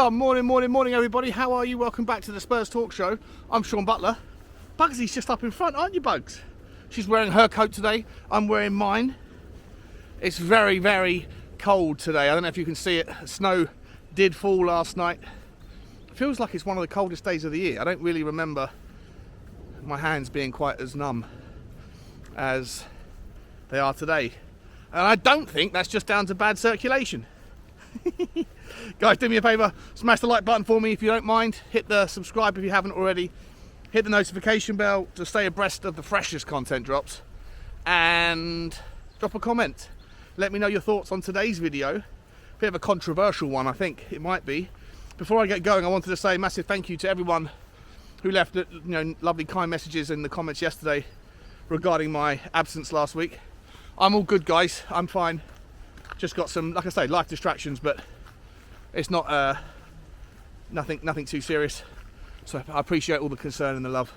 Oh, morning, everybody. How are you? Welcome back to the Spurs Talk Show. I'm Sean Butler. Bugsy's just up in front, aren't you, Bugs? She's wearing her coat today. I'm wearing mine. It's very, very cold today. I don't know if you can see it. Snow did fall last night. It feels like it's one of the coldest days of the year. I don't really remember my hands being quite as numb as they are today. And I don't think that's just down to bad circulation. Guys, do me a favour, smash the like button for me if you don't mind. Hit the subscribe if you haven't already. Hit the notification bell to stay abreast of the freshest content drops. And drop a comment. Let me know your thoughts on today's video. Bit of a controversial one, I think it might be. Before I get going, I wanted to say a massive thank you to everyone who left lovely kind messages in the comments yesterday regarding my absence last week. I'm all good, guys. I'm fine. Just got some, like I say, life distractions, but it's not nothing too serious. So I appreciate all the concern and the love.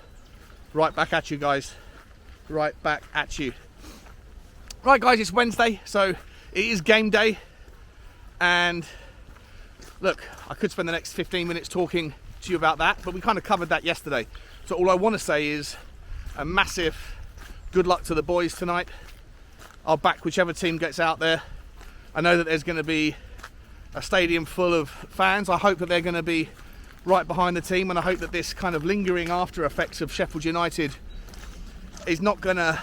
Right back at you, guys. Right back at you. Right, guys, it's Wednesday, so it is game day. And look, I could spend the next 15 minutes talking to you about that, but we kind of covered that yesterday. So all I want to say is a massive good luck to the boys tonight. I'll back whichever team gets out there. I know that there's going to be a stadium full of fans. I hope that they're going to be right behind the team, and I hope that this kind of lingering after effects of Sheffield United is not going to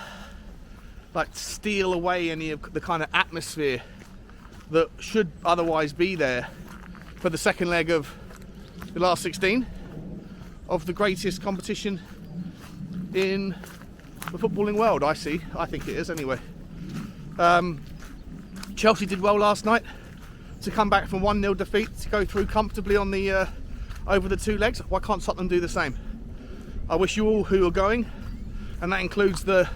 steal away any of the kind of atmosphere that should otherwise be there for the second leg of the last 16 of the greatest competition in the footballing world. I think it is anyway. Chelsea did well last night to come back from 1-0 defeat to go through comfortably on the over the two legs. Why can't Tottenham do the same? I wish you all who are going, and that includes the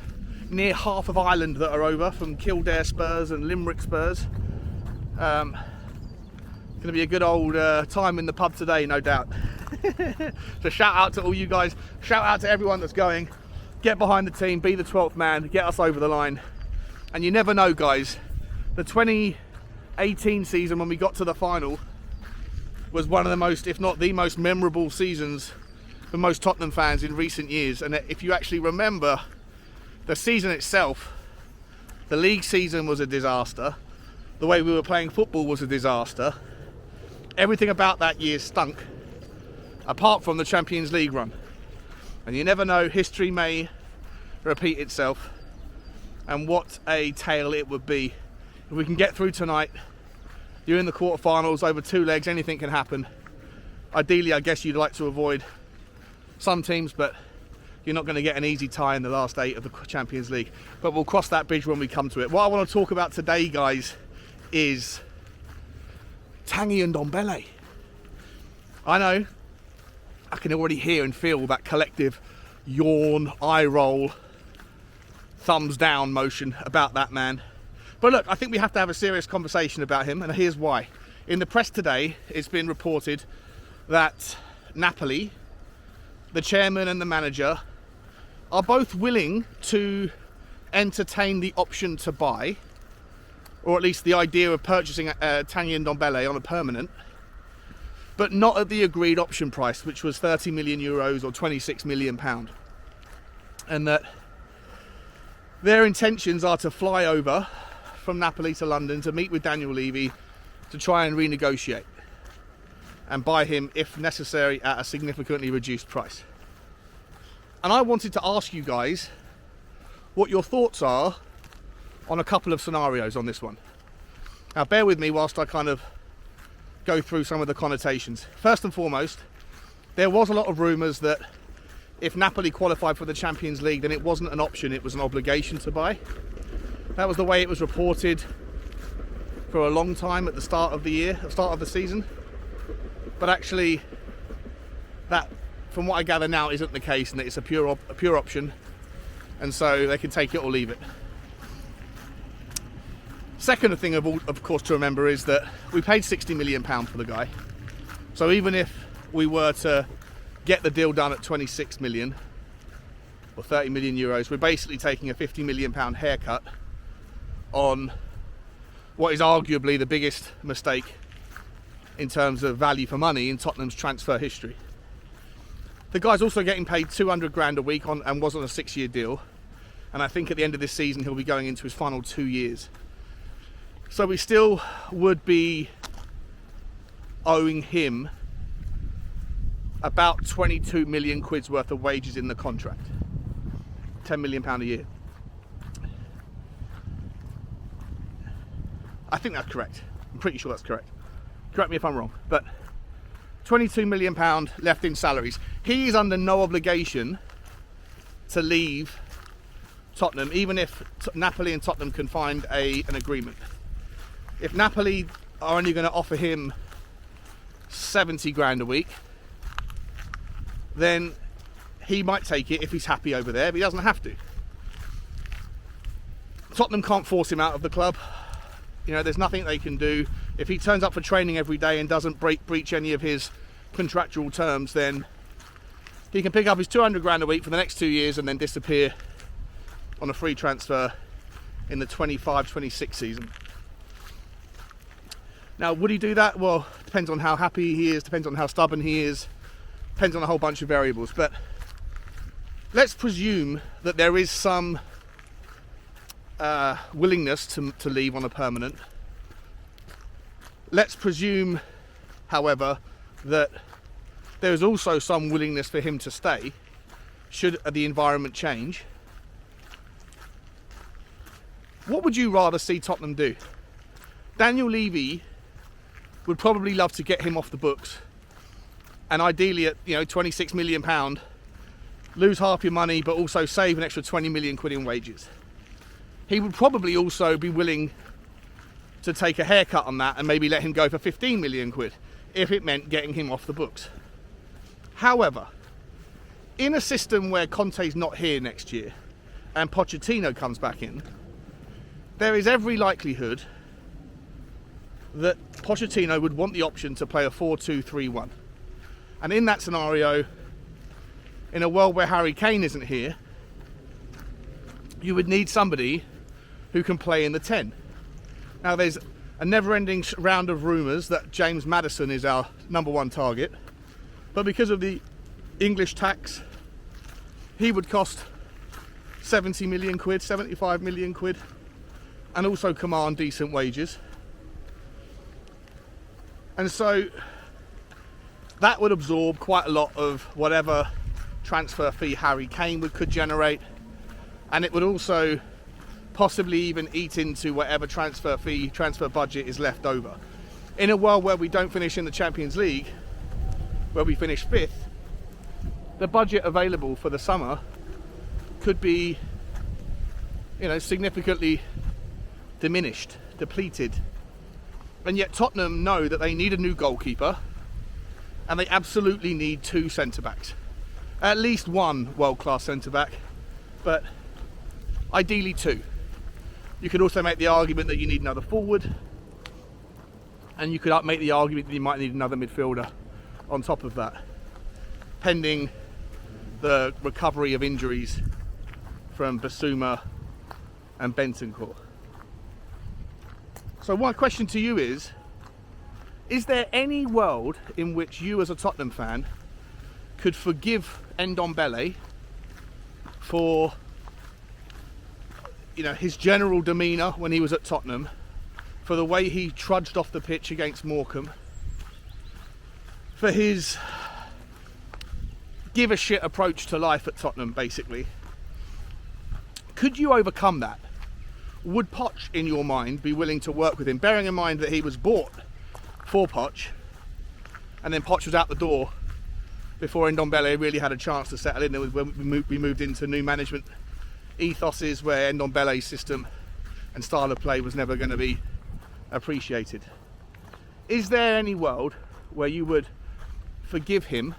near half of Ireland that are over, from Kildare Spurs and Limerick Spurs. Going to be a good old time in the pub today, no doubt. So shout out to all you guys, shout out to everyone that's going. Get behind the team, be the 12th man, get us over the line. And you never know, guys. The 2018 season, when we got to the final, was one of the most, if not the most memorable seasons for most Tottenham fans in recent years. And if you actually remember the season itself, the league season was a disaster. The way we were playing football was a disaster. Everything about that year stunk, apart from the Champions League run. And you never know, history may repeat itself. And what a tale it would be. If we can get through tonight, you're in the quarterfinals over two legs, anything can happen. Ideally, I guess you'd like to avoid some teams, but you're not going to get an easy tie in the last 8 of the Champions League. But we'll cross that bridge when we come to it. What I want to talk about today, guys, is Tanguy and Ndombele. I know, I can already hear and feel that collective yawn, eye roll, thumbs down motion about that man. But look, I think we have to have a serious conversation about him, and here's why. In the press today, it's been reported that Napoli, the chairman and the manager, are both willing to entertain the option to buy, or at least the idea of purchasing Tanguy and Ndombele on a permanent, but not at the agreed option price, which was 30 million euros or 26 million pound. And that their intentions are to fly over from Napoli to London to meet with Daniel Levy to try and renegotiate and buy him, if necessary, at a significantly reduced price. And I wanted to ask you guys what your thoughts are on a couple of scenarios on this one. Now, bear with me whilst I kind of go through some of the connotations. First and foremost, there was a lot of rumours that if Napoli qualified for the Champions League, then it wasn't an option, it was an obligation to buy. That was the way it was reported for a long time at the start of the year, the start of the season. But actually, that, from what I gather now, isn't the case, and that it's a pure option, and so they can take it or leave it. Second thing, of course, to remember is that we paid £60 million for the guy. So even if we were to get the deal done at 26 million or 30 million euros, we're basically taking a £50 million haircut on what is arguably the biggest mistake in terms of value for money in Tottenham's transfer history. The guy's also getting paid 200 grand a week and was on a 6-year deal. And I think at the end of this season, he'll be going into his final 2 years. So we still would be owing him about 22 million quid's worth of wages in the contract. £10 million a year. I think that's correct. I'm pretty sure that's correct. Correct me if I'm wrong. But £22 million left in salaries. He is under no obligation to leave Tottenham, even if Napoli and Tottenham can find an agreement. If Napoli are only going to offer him 70 grand a week, then he might take it if he's happy over there, but he doesn't have to. Tottenham can't force him out of the club. You know, there's nothing they can do. If he turns up for training every day and doesn't breach any of his contractual terms, then he can pick up his 200 grand a week for the next 2 years and then disappear on a free transfer in the 25-26 season. Now, would he do that? Well, depends on how happy he is, depends on how stubborn he is, depends on a whole bunch of variables. But let's presume that there is some willingness to leave on a permanent. Let's presume, however, that there is also some willingness for him to stay should the environment change. What would you rather see Tottenham do? Daniel Levy would probably love to get him off the books, and ideally at £26 million, lose half your money but also save an extra 20 million quid in wages. He would probably also be willing to take a haircut on that and maybe let him go for 15 million quid if it meant getting him off the books. However, in a system where Conte's not here next year and Pochettino comes back in, there is every likelihood that Pochettino would want the option to play a 4-2-3-1. And in that scenario, in a world where Harry Kane isn't here, you would need somebody who can play in the 10. Now, there's a never-ending round of rumours that James Maddison is our number one target, but because of the English tax, he would cost 70 million quid, 75 million quid, and also command decent wages. And so that would absorb quite a lot of whatever transfer fee Harry Kane could generate, and it would also possibly even eat into whatever transfer budget is left over. In a world where we don't finish in the Champions League, where we finish 5th, the budget available for the summer could be, significantly diminished, depleted. And yet Tottenham know that they need a new goalkeeper, and they absolutely need 2 centre-backs. At least 1 world-class centre-back, but ideally 2. You could also make the argument that you need another forward, and you could make the argument that you might need another midfielder on top of that, pending the recovery of injuries from Basuma and Bentancur. So my question to you is there any world in which you as a Tottenham fan could forgive Ndombele for his general demeanour when he was at Tottenham, for the way he trudged off the pitch against Morecambe, for his give a shit approach to life at Tottenham, basically? Could you overcome that? Would Poch, in your mind, be willing to work with him, bearing in mind that he was bought for Poch, and then Poch was out the door before Ndombele really had a chance to settle in? When we moved into new management ethoses where Ndombele's system and style of play was never going to be appreciated. Is there any world where you would forgive him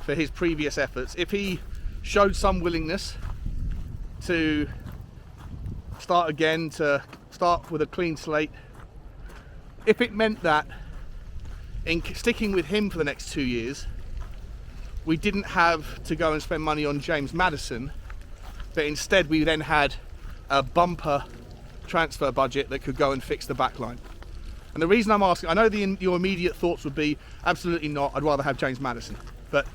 for his previous efforts if he showed some willingness to start again, to start with a clean slate, if it meant that in sticking with him for the next 2 years we didn't have to go and spend money on James Maddison, but instead we then had a bumper transfer budget that could go and fix the back line? And the reason I'm asking, I know your immediate thoughts would be, absolutely not, I'd rather have James Maddison. But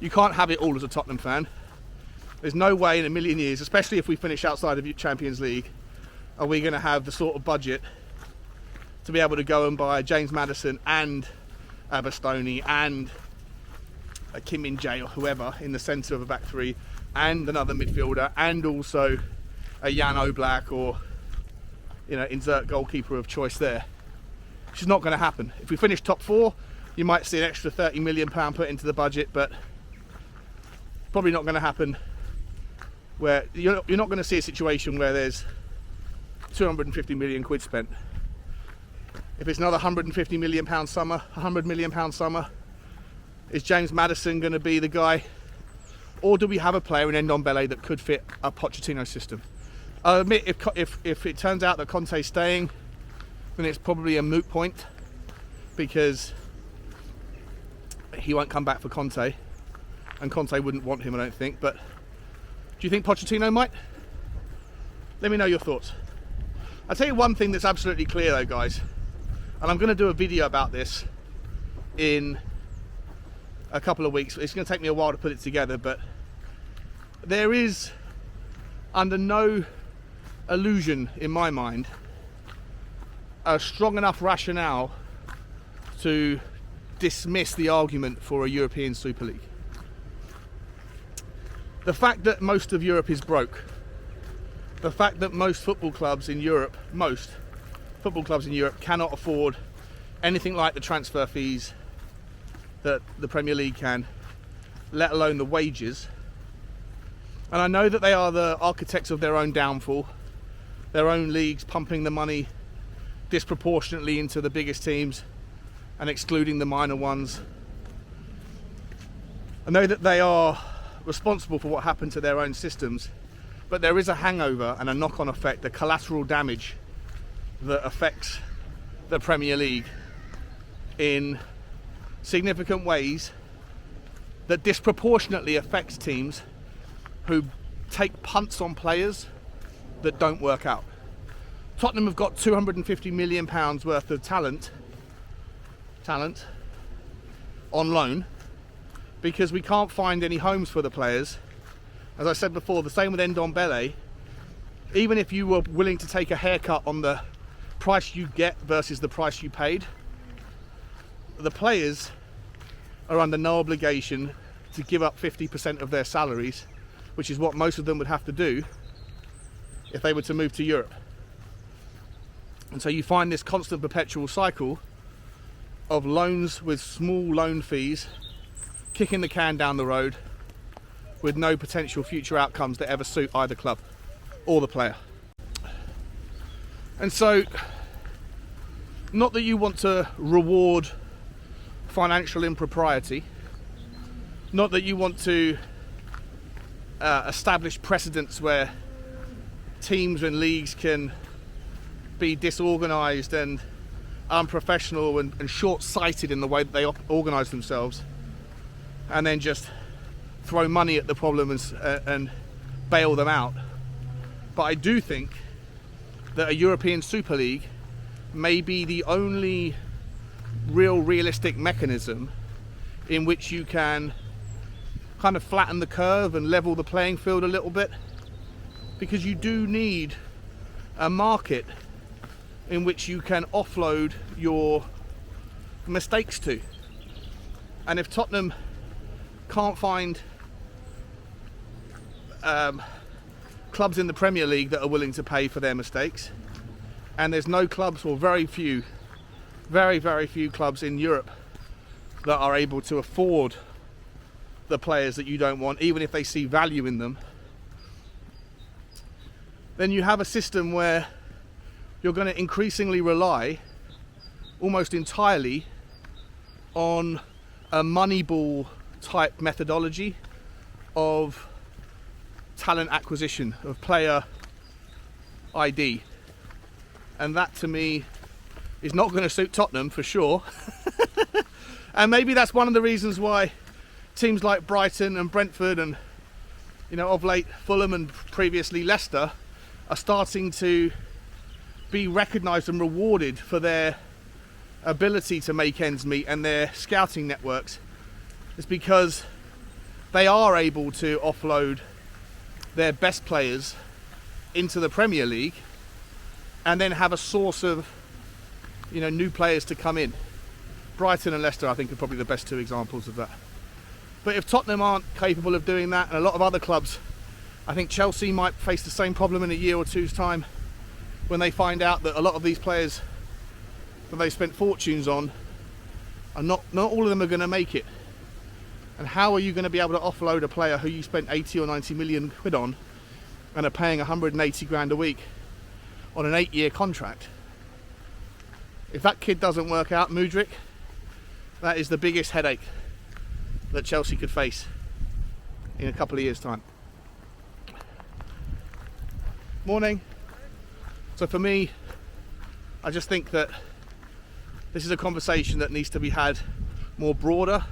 you can't have it all as a Tottenham fan. There's no way in a million years, especially if we finish outside of the Champions League, are we going to have the sort of budget to be able to go and buy James Maddison and Bastoni and Kim Min-jae or whoever in the centre of a back three, and another midfielder, and also a Jan Oblak, or insert goalkeeper of choice there. Which is not going to happen. If we finish top 4, you might see an extra £30 million put into the budget, but probably not going to happen. Where you're not going to see a situation where there's 250 million quid spent. If it's another 150 million pound summer, 100 million pound summer, is James Maddison going to be the guy, or do we have a player in Ndombele that could fit a Pochettino system? I'll admit, if it turns out that Conte's staying, then it's probably a moot point, because he won't come back for Conte, and Conte wouldn't want him, I don't think. But do you think Pochettino might? Let me know your thoughts. I'll tell you one thing that's absolutely clear though, guys, and I'm going to do a video about this in a couple of weeks. It's going to take me a while to put it together, but there is, under no illusion in my mind, a strong enough rationale to dismiss the argument for a European Super League. The fact that most of Europe is broke, the fact that most football clubs in Europe cannot afford anything like the transfer fees that the Premier League can, let alone the wages. And I know that they are the architects of their own downfall, their own leagues pumping the money disproportionately into the biggest teams and excluding the minor ones. I know that they are responsible for what happened to their own systems, but there is a hangover and a knock-on effect, a collateral damage that affects the Premier League in significant ways that disproportionately affects teams who take punts on players that don't work out. Tottenham have got £250 million worth of talent on loan because we can't find any homes for the players. As I said before, the same with Ndombele. Even if you were willing to take a haircut on the price you get versus the price you paid, the players are under no obligation to give up 50% of their salaries, which is what most of them would have to do if they were to move to Europe. And so you find this constant perpetual cycle of loans with small loan fees, kicking the can down the road with no potential future outcomes that ever suit either club or the player. And so, not that you want to reward financial impropriety, not that you want to establish precedents where teams and leagues can be disorganised and unprofessional and short-sighted in the way that they organise themselves, and then just throw money at the problem and bail them out. But I do think that a European Super League may be the only realistic mechanism in which you can kind of flatten the curve and level the playing field a little bit, because you do need a market in which you can offload your mistakes to. And if Tottenham can't find clubs in the Premier League that are willing to pay for their mistakes, and there's no clubs, or very few clubs in Europe that are able to afford the players that you don't want, even if they see value in them, then you have a system where you're going to increasingly rely almost entirely on a Moneyball type methodology of talent acquisition, of player ID. And that to me is not going to suit Tottenham for sure. And maybe that's one of the reasons why teams like Brighton and Brentford and, of late Fulham and previously Leicester are starting to be recognised and rewarded for their ability to make ends meet and their scouting networks is because they are able to offload their best players into the Premier League and then have a source of, you know, new players to come in. Brighton and Leicester, I think, are probably the best two examples of that. But if Tottenham aren't capable of doing that, and a lot of other clubs, I think Chelsea might face the same problem in a year or two's time when they find out that a lot of these players that they spent fortunes on are not all of them are going to make it. And how are you going to be able to offload a player who you spent 80 or 90 million quid on and are paying 180 grand a week on an 8-year contract? If that kid doesn't work out, Mudryk, that is the biggest headache that Chelsea could face in a couple of years' time. Morning. So for me, I just think that this is a conversation that needs to be had more broader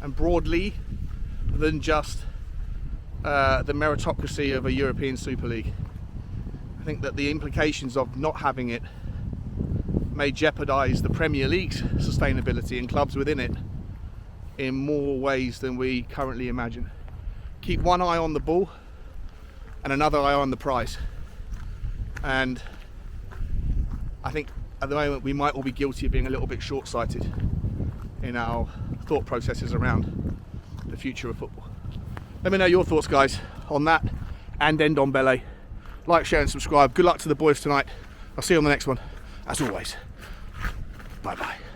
and broadly than just the meritocracy of a European Super League. I think that the implications of not having it may jeopardise the Premier League's sustainability and clubs within it in more ways than we currently imagine. Keep one eye on the ball and another eye on the prize. And I think at the moment we might all be guilty of being a little bit short-sighted in our thought processes around the future of football. Let me know your thoughts, guys, on that and Ndombele. Like, share and subscribe. Good luck to the boys tonight. I'll see you on the next one. As always, bye-bye.